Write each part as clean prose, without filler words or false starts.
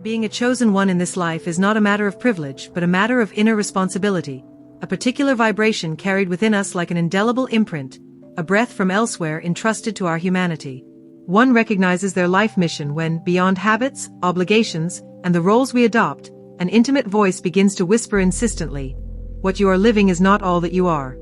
Being a chosen one in this life is not a matter of privilege but a matter of inner responsibility, a particular vibration carried within us like an indelible imprint, a breath from elsewhere entrusted to our humanity. One recognizes their life mission when, beyond habits, obligations, and the roles we adopt, an intimate voice begins to whisper insistently, "What you are living is not all that you are."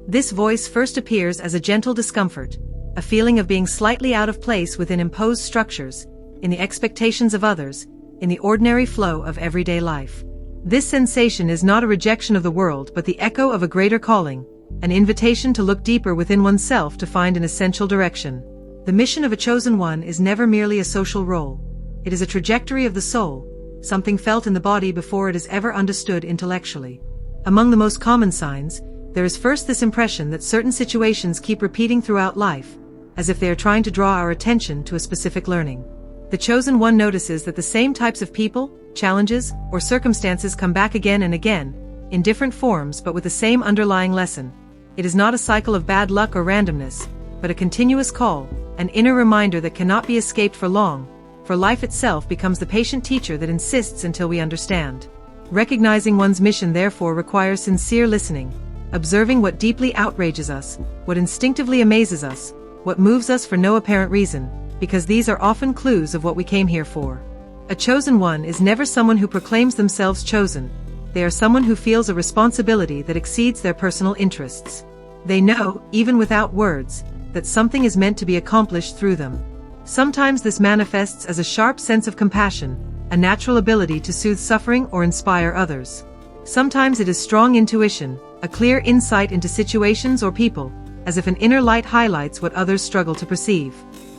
This voice first appears as a gentle discomfort, a feeling of being slightly out of place within imposed structures, in the expectations of others, in the ordinary flow of everyday life. This sensation is not a rejection of the world but the echo of a greater calling, an invitation to look deeper within oneself to find an essential direction. The mission of a chosen one is never merely a social role. It is a trajectory of the soul, something felt in the body before it is ever understood intellectually. Among the most common signs, there is first this impression that certain situations keep repeating throughout life, as if they are trying to draw our attention to a specific learning. The chosen one notices that the same types of people, challenges, or circumstances come back again and again, in different forms but with the same underlying lesson. It is not a cycle of bad luck or randomness, but a continuous call, an inner reminder that cannot be escaped for long, for life itself becomes the patient teacher that insists until we understand. Recognizing one's mission therefore requires sincere listening, observing what deeply outrages us, what instinctively amazes us, what moves us for no apparent reason, because these are often clues of what we came here for. A chosen one is never someone who proclaims themselves chosen. They are someone who feels a responsibility that exceeds their personal interests. They know, even without words, that something is meant to be accomplished through them. Sometimes this manifests as a sharp sense of compassion, a natural ability to soothe suffering or inspire others. Sometimes it is strong intuition, a clear insight into situations or people, as if an inner light highlights what others struggle to perceive.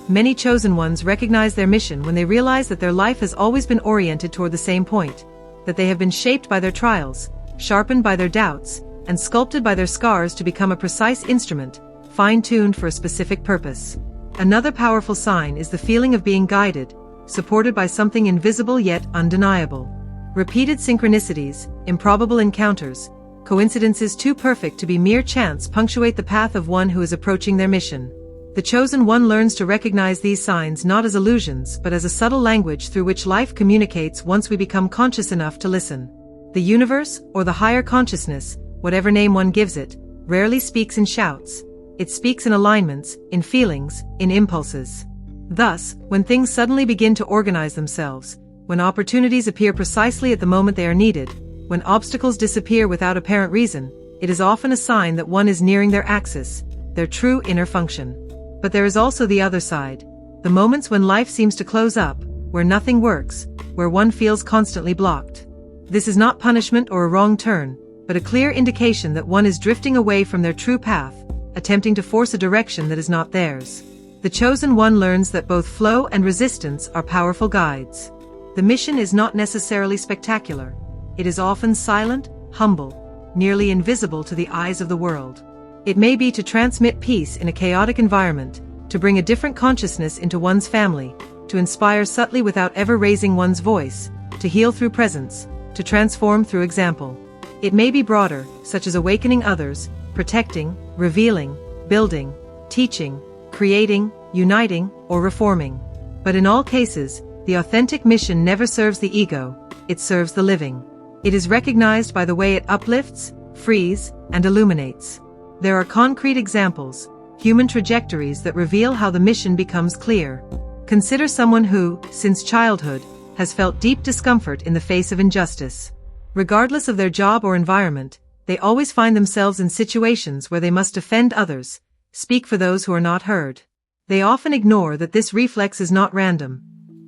Many chosen ones recognize their mission when they realize that their life has always been oriented toward the same point, that they have been shaped by their trials, sharpened by their doubts, and sculpted by their scars to become a precise instrument, fine-tuned for a specific purpose. Another powerful sign is the feeling of being guided, supported by something invisible yet undeniable. Repeated synchronicities, improbable encounters, coincidences too perfect to be mere chance punctuate the path of one who is approaching their mission. The chosen one learns to recognize these signs not as illusions but as a subtle language through which life communicates once we become conscious enough to listen. The universe, or the higher consciousness, whatever name one gives it, rarely speaks in shouts. It speaks in alignments, in feelings, in impulses. Thus, when things suddenly begin to organize themselves, when opportunities appear precisely at the moment they are needed, when obstacles disappear without apparent reason, it is often a sign that one is nearing their axis, their true inner function. But there is also the other side, the moments when life seems to close up, where nothing works, where one feels constantly blocked. This is not punishment or a wrong turn, but a clear indication that one is drifting away from their true path, attempting to force a direction that is not theirs. The chosen one learns that both flow and resistance are powerful guides. The mission is not necessarily spectacular. It is often silent, humble, nearly invisible to the eyes of the world. It may be to transmit peace in a chaotic environment, to bring a different consciousness into one's family, to inspire subtly without ever raising one's voice, to heal through presence, to transform through example. It may be broader, such as awakening others, protecting, revealing, building, teaching, creating, uniting, or reforming. But in all cases, the authentic mission never serves the ego, it serves the living. It is recognized by the way it uplifts, frees, and illuminates. There are concrete examples, human trajectories that reveal how the mission becomes clear. Consider someone who, since childhood, has felt deep discomfort in the face of injustice. Regardless of their job or environment, they always find themselves in situations where they must defend others, speak for those who are not heard. They often ignore that this reflex is not random.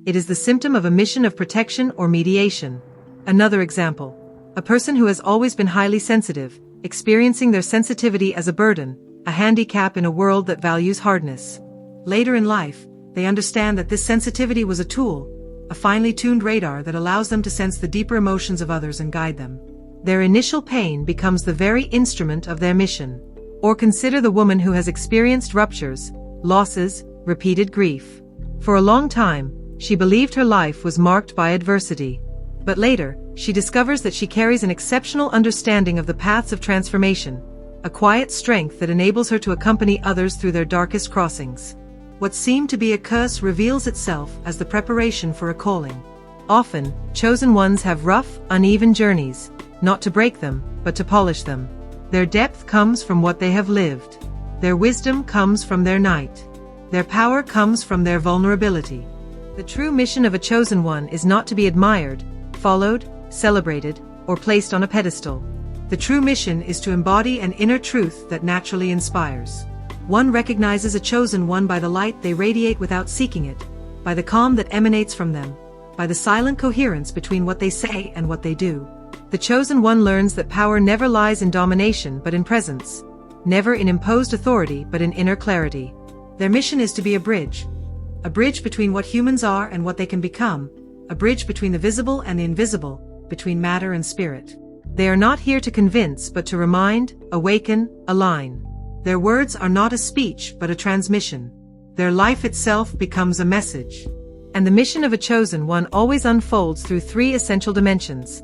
It is the symptom of a mission of protection or mediation. Another example. A person who has always been highly sensitive, experiencing their sensitivity as a burden, a handicap in a world that values hardness. Later in life, they understand that this sensitivity was a tool, a finely tuned radar that allows them to sense the deeper emotions of others and guide them. Their initial pain becomes the very instrument of their mission. Or consider the woman who has experienced ruptures, losses, repeated grief. For a long time, she believed her life was marked by adversity. But later, she discovers that she carries an exceptional understanding of the paths of transformation, a quiet strength that enables her to accompany others through their darkest crossings. What seemed to be a curse reveals itself as the preparation for a calling. Often, chosen ones have rough, uneven journeys, not to break them, but to polish them. Their depth comes from what they have lived. Their wisdom comes from their night. Their power comes from their vulnerability. The true mission of a chosen one is not to be admired, followed, celebrated, or placed on a pedestal. The true mission is to embody an inner truth that naturally inspires. One recognizes a chosen one by the light they radiate without seeking it, by the calm that emanates from them, by the silent coherence between what they say and what they do. The chosen one learns that power never lies in domination but in presence, never in imposed authority but in inner clarity. Their mission is to be a bridge between what humans are and what they can become, a bridge between the visible and the invisible, between matter and spirit. They are not here to convince but to remind, awaken, align. Their words are not a speech but a transmission. Their life itself becomes a message. And the mission of a chosen one always unfolds through three essential dimensions: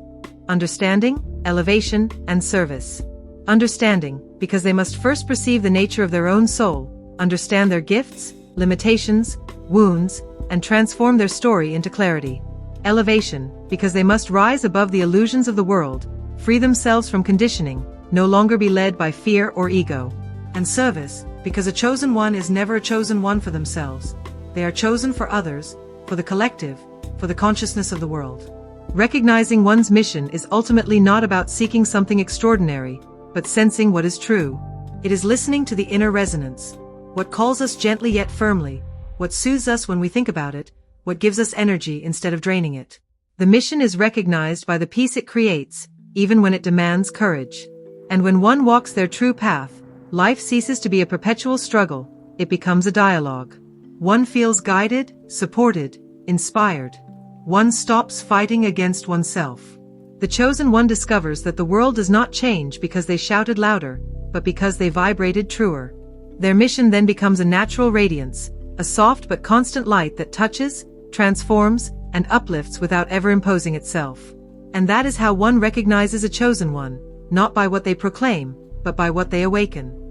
understanding, elevation, and service. Understanding, because they must first perceive the nature of their own soul, understand their gifts, limitations, wounds, and transform their story into clarity. Elevation, because they must rise above the illusions of the world, free themselves from conditioning, no longer be led by fear or ego. And service, because a chosen one is never a chosen one for themselves. They are chosen for others, for the collective, for the consciousness of the world. Recognizing one's mission is ultimately not about seeking something extraordinary, but sensing what is true. It is listening to the inner resonance, what calls us gently yet firmly, what soothes us when we think about it, what gives us energy instead of draining it. The mission is recognized by the peace it creates, even when it demands courage. And when one walks their true path, life ceases to be a perpetual struggle, it becomes a dialogue. One feels guided, supported, inspired. One stops fighting against oneself. The chosen one discovers that the world does not change because they shouted louder, but because they vibrated truer. Their mission then becomes a natural radiance, a soft but constant light that touches, transforms, and uplifts without ever imposing itself. And that is how one recognizes a chosen one, not by what they proclaim, but by what they awaken.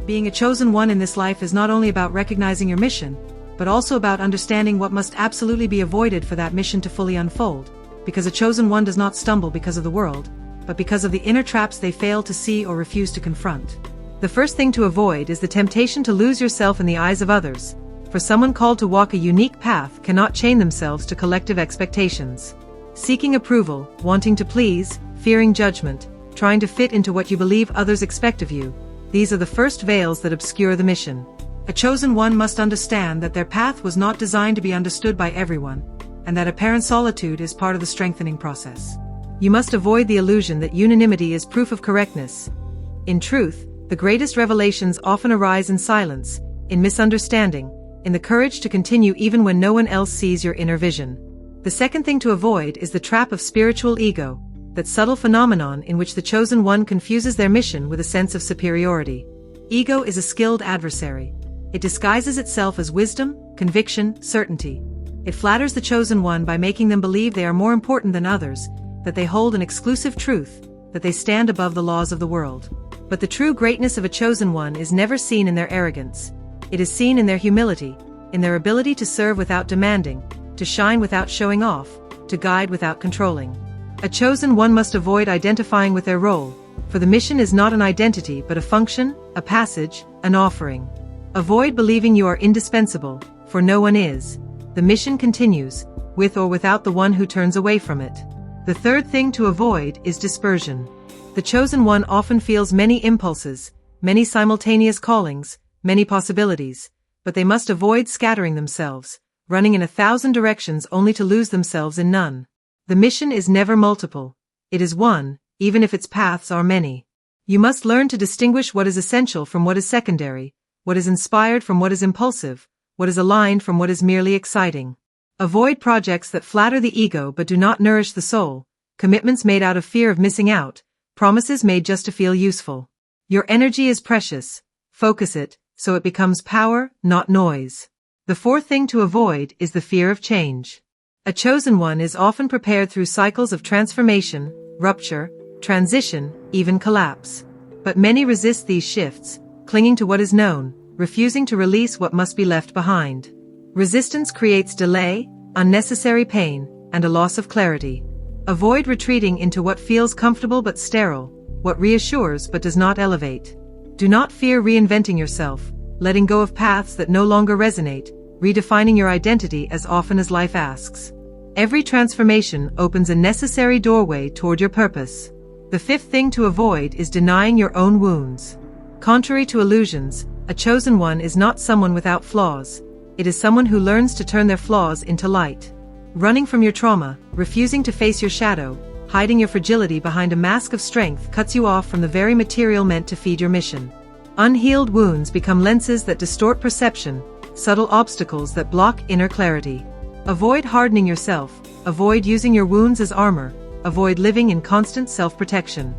Being a chosen one in this life is not only about recognizing your mission, but also about understanding what must absolutely be avoided for that mission to fully unfold, because a chosen one does not stumble because of the world, but because of the inner traps they fail to see or refuse to confront. The first thing to avoid is the temptation to lose yourself in the eyes of others, for someone called to walk a unique path cannot chain themselves to collective expectations. Seeking approval, wanting to please, fearing judgment, trying to fit into what you believe others expect of you, these are the first veils that obscure the mission. A chosen one must understand that their path was not designed to be understood by everyone, and that apparent solitude is part of the strengthening process. You must avoid the illusion that unanimity is proof of correctness. In truth, the greatest revelations often arise in silence, in misunderstanding, in the courage to continue even when no one else sees your inner vision. The second thing to avoid is the trap of spiritual ego, that subtle phenomenon in which the chosen one confuses their mission with a sense of superiority. Ego is a skilled adversary. It disguises itself as wisdom, conviction, certainty. It flatters the chosen one by making them believe they are more important than others, that they hold an exclusive truth, that they stand above the laws of the world. But the true greatness of a chosen one is never seen in their arrogance. It is seen in their humility, in their ability to serve without demanding, to shine without showing off, to guide without controlling. A chosen one must avoid identifying with their role, for the mission is not an identity but a function, a passage, an offering. Avoid believing you are indispensable, for no one is. The mission continues, with or without the one who turns away from it. The third thing to avoid is dispersion. The chosen one often feels many impulses, many simultaneous callings, many possibilities, but they must avoid scattering themselves, running in 1,000 directions only to lose themselves in none. The mission is never multiple. It is one, even if its paths are many. You must learn to distinguish what is essential from what is secondary, what is inspired from what is impulsive, what is aligned from what is merely exciting. Avoid projects that flatter the ego but do not nourish the soul, commitments made out of fear of missing out, promises made just to feel useful. Your energy is precious. Focus it, so it becomes power, not noise. The fourth thing to avoid is the fear of change. A chosen one is often prepared through cycles of transformation, rupture, transition, even collapse. But many resist these shifts, clinging to what is known, refusing to release what must be left behind. Resistance creates delay, unnecessary pain, and a loss of clarity. Avoid retreating into what feels comfortable but sterile, what reassures but does not elevate. Do not fear reinventing yourself, letting go of paths that no longer resonate, redefining your identity as often as life asks. Every transformation opens a necessary doorway toward your purpose. The fifth thing to avoid is denying your own wounds. Contrary to illusions, a chosen one is not someone without flaws. It is someone who learns to turn their flaws into light. Running from your trauma, refusing to face your shadow, hiding your fragility behind a mask of strength cuts you off from the very material meant to feed your mission. Unhealed wounds become lenses that distort perception, subtle obstacles that block inner clarity. Avoid hardening yourself, avoid using your wounds as armor, avoid living in constant self-protection.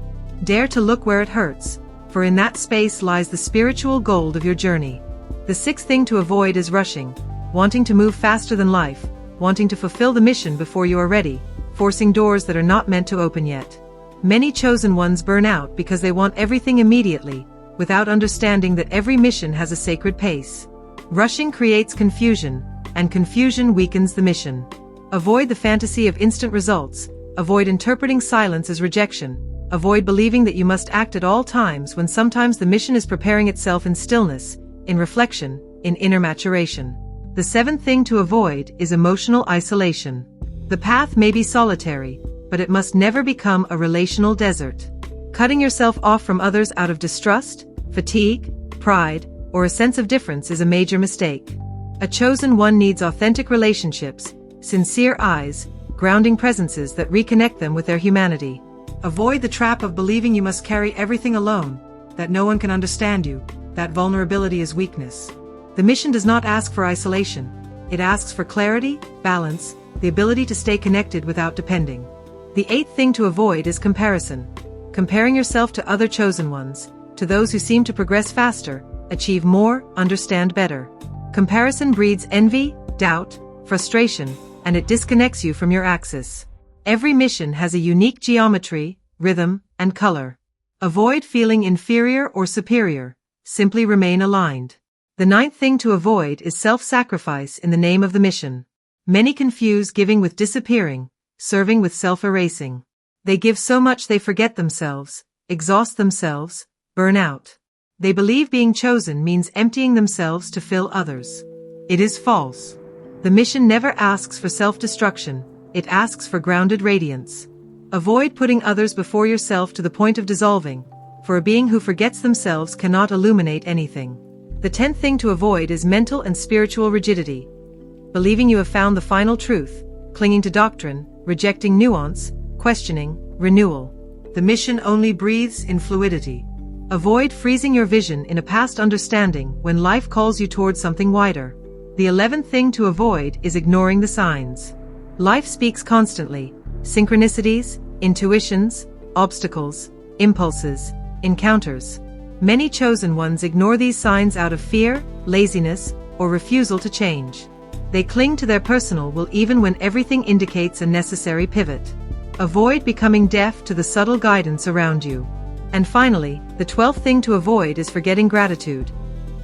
Dare to look where it hurts, for in that space lies the spiritual gold of your journey. The sixth thing to avoid is rushing, wanting to move faster than life, wanting to fulfill the mission before you are ready, forcing doors that are not meant to open yet. Many chosen ones burn out because they want everything immediately, without understanding that every mission has a sacred pace. Rushing creates confusion, and confusion weakens the mission. Avoid the fantasy of instant results, avoid interpreting silence as rejection, avoid believing that you must act at all times when sometimes the mission is preparing itself in stillness, in reflection, in inner maturation. The seventh thing to avoid is emotional isolation. The path may be solitary, but it must never become a relational desert. Cutting yourself off from others out of distrust, fatigue, pride, or a sense of difference is a major mistake. A chosen one needs authentic relationships, sincere eyes, grounding presences that reconnect them with their humanity. Avoid the trap of believing you must carry everything alone, that no one can understand you, that vulnerability is weakness. The mission does not ask for isolation. It asks for clarity, balance, the ability to stay connected without depending. The eighth thing to avoid is comparison. Comparing yourself to other chosen ones, to those who seem to progress faster, achieve more, understand better. Comparison breeds envy, doubt, frustration, and it disconnects you from your axis. Every mission has a unique geometry, rhythm, and color. Avoid feeling inferior or superior. Simply remain aligned. The ninth thing to avoid is self-sacrifice in the name of the mission. Many confuse giving with disappearing, serving with self-erasing. They give so much they forget themselves, exhaust themselves, burn out. They believe being chosen means emptying themselves to fill others. It is false. The mission never asks for self-destruction, it asks for grounded radiance. Avoid putting others before yourself to the point of dissolving, for a being who forgets themselves cannot illuminate anything. The 10th thing to avoid is mental and spiritual rigidity. Believing you have found the final truth, clinging to doctrine, rejecting nuance, questioning, renewal. The mission only breathes in fluidity. Avoid freezing your vision in a past understanding when life calls you towards something wider. The 11th thing to avoid is ignoring the signs. Life speaks constantly. Synchronicities, intuitions, obstacles, impulses, encounters. Many chosen ones ignore these signs out of fear, laziness, or refusal to change. They cling to their personal will even when everything indicates a necessary pivot. Avoid becoming deaf to the subtle guidance around you. And finally, the 12th thing to avoid is forgetting gratitude.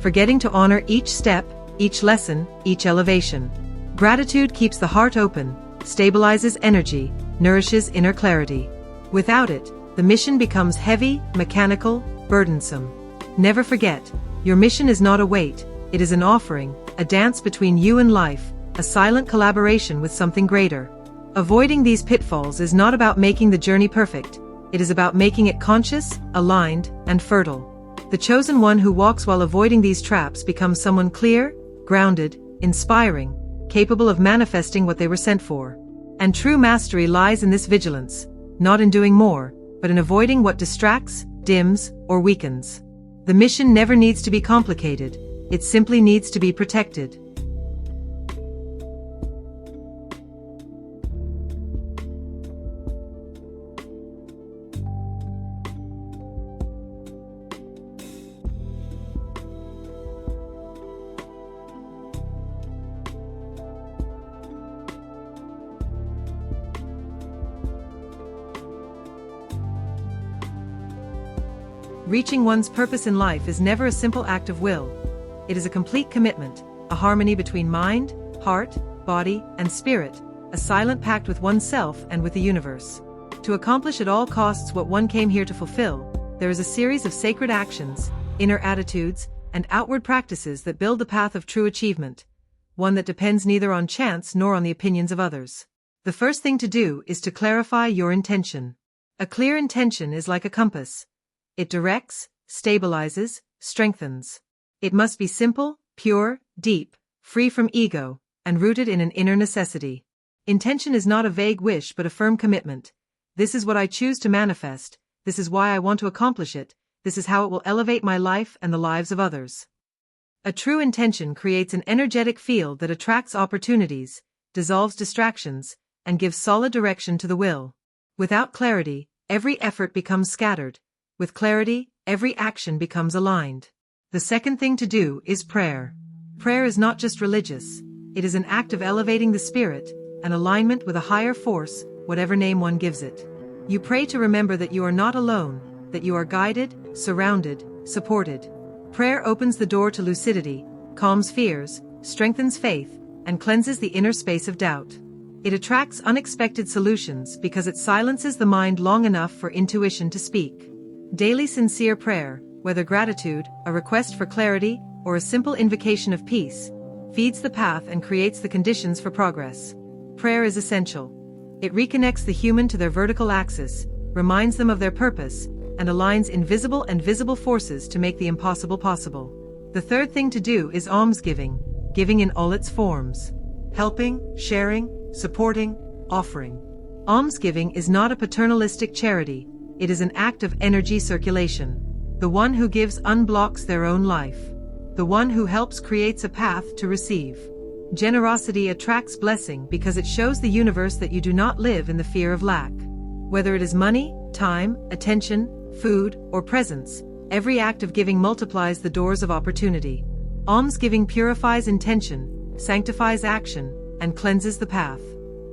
Forgetting to honor each step, each lesson, each elevation. Gratitude keeps the heart open, stabilizes energy, nourishes inner clarity. Without it, the mission becomes heavy, mechanical, burdensome. Never forget, your mission is not a weight, it is an offering, a dance between you and life, a silent collaboration with something greater. Avoiding these pitfalls is not about making the journey perfect, it is about making it conscious, aligned, and fertile. The chosen one who walks while avoiding these traps becomes someone clear, grounded, inspiring, capable of manifesting what they were sent for. And true mastery lies in this vigilance, not in doing more, but in avoiding what distracts, dims, or weakens. The mission never needs to be complicated, it simply needs to be protected. Reaching one's purpose in life is never a simple act of will. It is a complete commitment, a harmony between mind, heart, body, and spirit, a silent pact with oneself and with the universe. To accomplish at all costs what one came here to fulfill, there is a series of sacred actions, inner attitudes, and outward practices that build the path of true achievement, one that depends neither on chance nor on the opinions of others. The first thing to do is to clarify your intention. A clear intention is like a compass. It directs, stabilizes, strengthens. It must be simple, pure, deep, free from ego, and rooted in an inner necessity. Intention is not a vague wish but a firm commitment. This is what I choose to manifest, this is why I want to accomplish it, this is how it will elevate my life and the lives of others. A true intention creates an energetic field that attracts opportunities, dissolves distractions, and gives solid direction to the will. Without clarity, every effort becomes scattered. With clarity, every action becomes aligned. The second thing to do is prayer. Prayer is not just religious. It is an act of elevating the spirit, an alignment with a higher force, whatever name one gives it. You pray to remember that you are not alone, that you are guided, surrounded, supported. Prayer opens the door to lucidity, calms fears, strengthens faith, and cleanses the inner space of doubt. It attracts unexpected solutions because it silences the mind long enough for intuition to speak. Daily sincere prayer, whether gratitude, a request for clarity, or a simple invocation of peace, feeds the path and creates the conditions for progress. Prayer is essential. It reconnects the human to their vertical axis, reminds them of their purpose, and aligns invisible and visible forces to make the impossible possible. The third thing to do is almsgiving, giving in all its forms. Helping, sharing, supporting, offering. Almsgiving is not a paternalistic charity, it is an act of energy circulation. The one who gives unblocks their own life. The one who helps creates a path to receive. Generosity attracts blessing because it shows the universe that you do not live in the fear of lack. Whether it is money, time, attention, food, or presence, every act of giving multiplies the doors of opportunity. Almsgiving purifies intention, sanctifies action, and cleanses the path.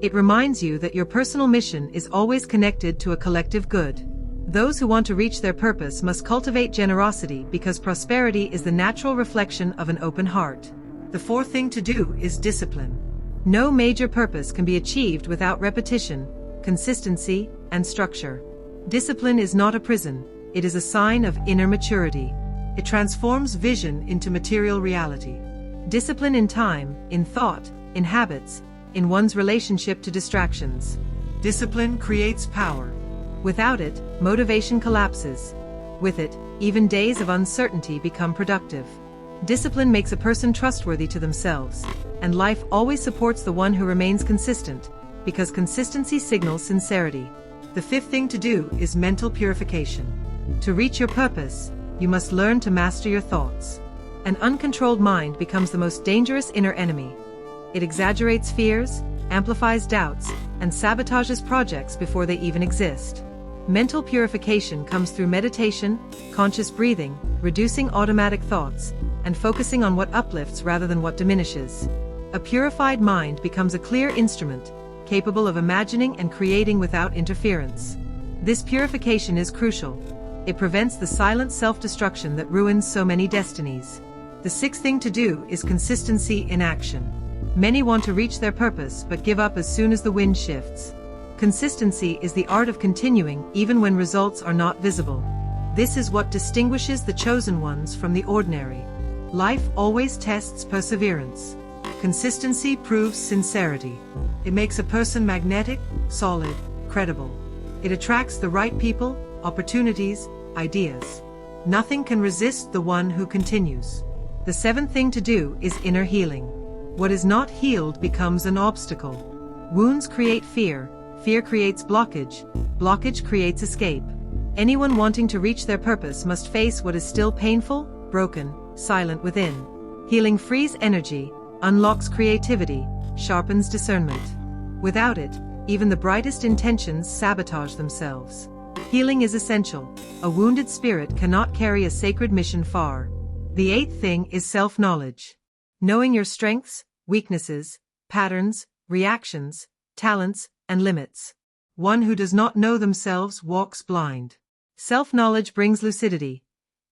It reminds you that your personal mission is always connected to a collective good. Those who want to reach their purpose must cultivate generosity because prosperity is the natural reflection of an open heart. The fourth thing to do is discipline. No major purpose can be achieved without repetition, consistency, and structure. Discipline is not a prison, it is a sign of inner maturity. It transforms vision into material reality. Discipline in time, in thought, in habits, in one's relationship to distractions. Discipline creates power. Without it, motivation collapses. With it, even days of uncertainty become productive. Discipline makes a person trustworthy to themselves, and life always supports the one who remains consistent, because consistency signals sincerity. The fifth thing to do is mental purification. To reach your purpose, you must learn to master your thoughts. An uncontrolled mind becomes the most dangerous inner enemy. It exaggerates fears, amplifies doubts, and sabotages projects before they even exist. Mental purification comes through meditation, conscious breathing, reducing automatic thoughts, and focusing on what uplifts rather than what diminishes. A purified mind becomes a clear instrument, capable of imagining and creating without interference. This purification is crucial. It prevents the silent self-destruction that ruins so many destinies. The sixth thing to do is consistency in action. Many want to reach their purpose but give up as soon as the wind shifts. Consistency is the art of continuing even when results are not visible. This is what distinguishes the chosen ones from the ordinary. Life always tests perseverance. Consistency proves sincerity. It makes a person magnetic, solid, credible. It attracts the right people, opportunities, ideas. Nothing can resist the one who continues. The seventh thing to do is inner healing. What is not healed becomes an obstacle. Wounds create fear, fear creates blockage, blockage creates escape. Anyone wanting to reach their purpose must face what is still painful, broken, silent within. Healing frees energy, unlocks creativity, sharpens discernment. Without it, even the brightest intentions sabotage themselves. Healing is essential. A wounded spirit cannot carry a sacred mission far. The eighth thing is self-knowledge. Knowing your strengths, weaknesses, patterns, reactions, talents, and limits. One who does not know themselves walks blind. Self-knowledge brings lucidity.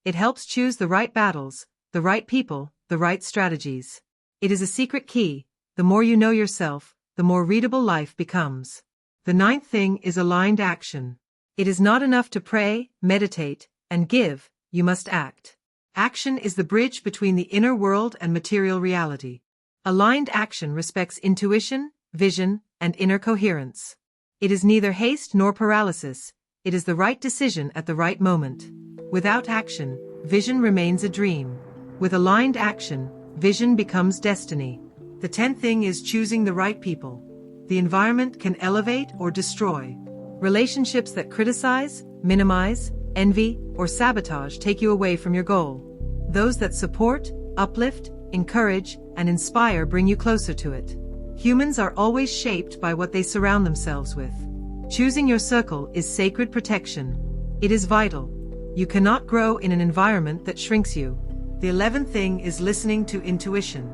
It helps choose the right battles, the right people, the right strategies. It is a secret key. The more you know yourself, the more readable life becomes. The ninth thing is aligned action. It is not enough to pray, meditate, and give, you must act. Action is the bridge between the inner world and material reality. Aligned action respects intuition, vision, and inner coherence. It is neither haste nor paralysis. It is the right decision at the right moment. Without action, vision remains a dream. With aligned action, vision becomes destiny. The 10th thing is choosing the right people. The environment can elevate or destroy. Relationships that criticize, minimize, envy, or sabotage take you away from your goal. Those that support, uplift, encourage, and inspire bring you closer to it. Humans are always shaped by what they surround themselves with. Choosing your circle is sacred protection. It is vital. You cannot grow in an environment that shrinks you. The 11th thing is listening to intuition.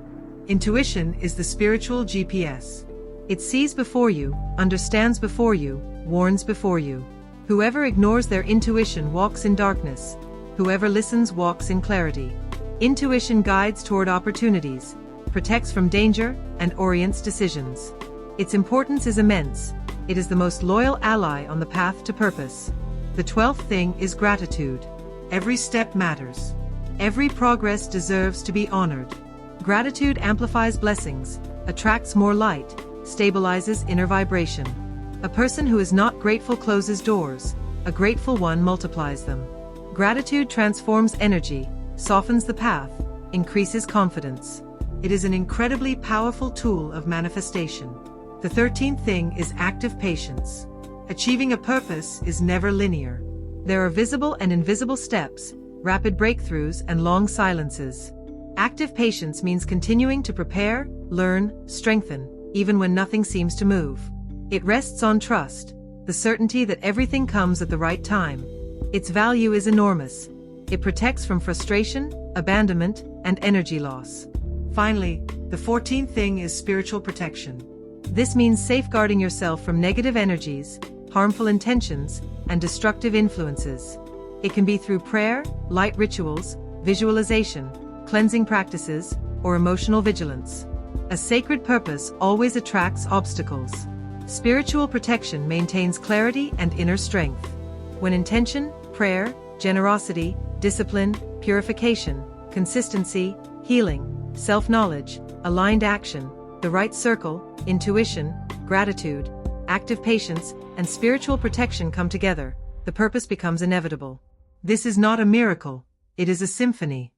Intuition is the spiritual GPS. It sees before you, understands before you, warns before you. Whoever ignores their intuition walks in darkness. Whoever listens walks in clarity. Intuition guides toward opportunities, protects from danger, and orients decisions. Its importance is immense. It is the most loyal ally on the path to purpose. The 12th thing is gratitude. Every step matters. Every progress deserves to be honored. Gratitude amplifies blessings, attracts more light, stabilizes inner vibration. A person who is not grateful closes doors. A grateful one multiplies them. Gratitude transforms energy, softens the path, increases confidence. It is an incredibly powerful tool of manifestation. The 13th thing is active patience. Achieving a purpose is never linear. There are visible and invisible steps, rapid breakthroughs, and long silences. Active patience means continuing to prepare, learn, strengthen, even when nothing seems to move. It rests on trust, the certainty that everything comes at the right time. Its value is enormous. It protects from frustration, abandonment, and energy loss. Finally, the 14th thing is spiritual protection. This means safeguarding yourself from negative energies, harmful intentions, and destructive influences. It can be through prayer, light rituals, visualization, cleansing practices, or emotional vigilance. A sacred purpose always attracts obstacles. Spiritual protection maintains clarity and inner strength. When intention, prayer, generosity, discipline, purification, consistency, healing, self-knowledge, aligned action, the right circle, intuition, gratitude, active patience, and spiritual protection come together, the purpose becomes inevitable. This is not a miracle, it is a symphony.